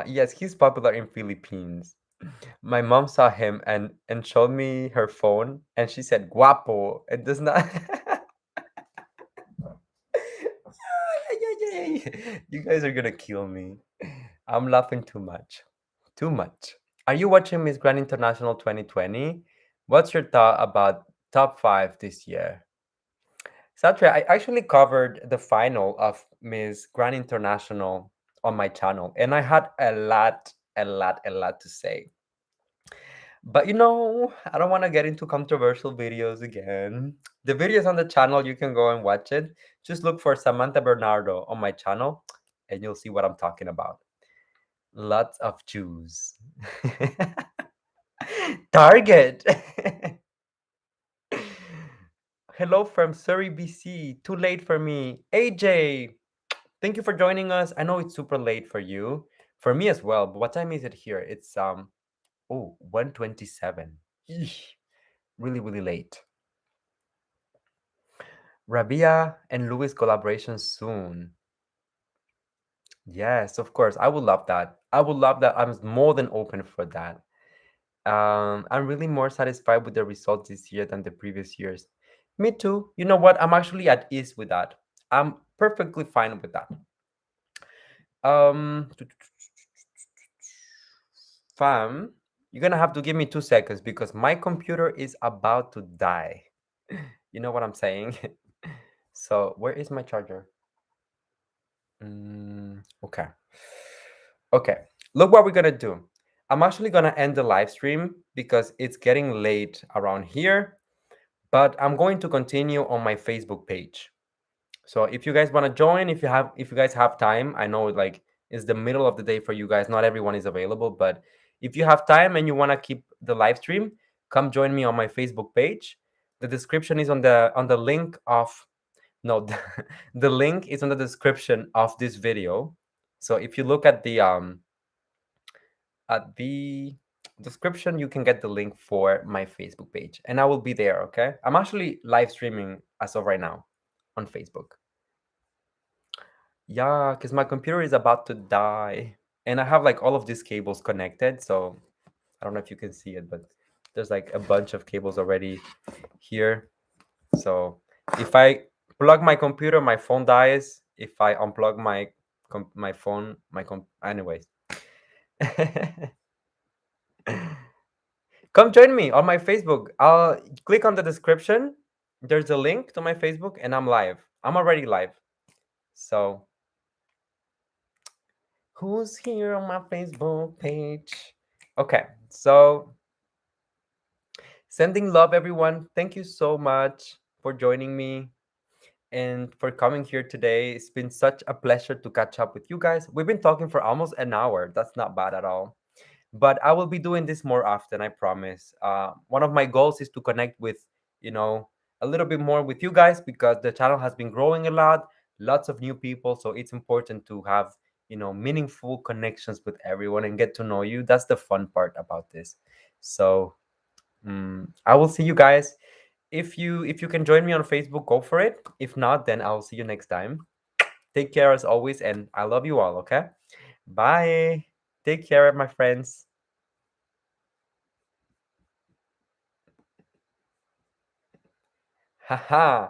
Yes, he's popular in Philippines. My mom saw him and showed me her phone, and she said, "Guapo." It does not. You guys are gonna kill me. I'm laughing too much. Too much. Are you watching Miss Grand International 2020? What's your thought about top five this year? Satria, I actually covered the final of Miss Grand International on my channel, and I had a lot to say. But I don't want to get into controversial videos again. The videos on the channel, you can go and watch it. Just look for Samantha Bernardo on my channel, and you'll see what I'm talking about. Lots of Jews. Target. Hello from Surrey, BC. Too late for me. AJ, thank you for joining us. I know it's super late for you. For me as well. But what time is it here? It's 1:27. Eesh, really, really late. Rabia and Louis collaboration soon. Yes, of course. I would love that. I would love that. I'm more than open for that. I'm really more satisfied with the results this year than the previous years. Me too. You know what? I'm actually at ease with that. I'm perfectly fine with that. Um, fam, you're gonna have to give me 2 seconds because my computer is about to die. You know what I'm saying? So, where is my charger? Okay. Okay. Look what we're gonna do. I'm actually gonna end the live stream because it's getting late around here, but I'm going to continue on my Facebook page. So if you guys want to join, if you guys have time, I know like it's the middle of the day for you guys. Not everyone is available, but if you have time and you want to keep the live stream, come join me on my Facebook page. The description is on the link of no, the link is on the description of this video. So if you look at the description, you can get the link for my Facebook page, and I will be there. Okay, I'm actually live streaming as of right now on Facebook. Yeah, because my computer is about to die. And I have like all of these cables connected. So I don't know if you can see it, but there's like a bunch of cables already here. So if I plug my computer, my phone dies. If I unplug my phone, anyways. Come join me on my Facebook. I'll click on the description. There's a link to my Facebook, and I'm live. I'm already live. So who's here on my Facebook page? Okay, so sending love, everyone. Thank you so much for joining me and for coming here today. It's been such a pleasure to catch up with you guys. We've been talking for almost an hour. That's not bad at all. But I will be doing this more often, I promise. One of my goals is to connect with, you know, a little bit more with you guys because the channel has been growing a lot, lots of new people. So it's important to have, meaningful connections with everyone and get to know you. That's the fun part about this. So I will see you guys. If you can join me on Facebook, go for it. If not, then I'll see you next time. Take care as always, and I love you all. Okay, bye. Take care, my friends. Haha.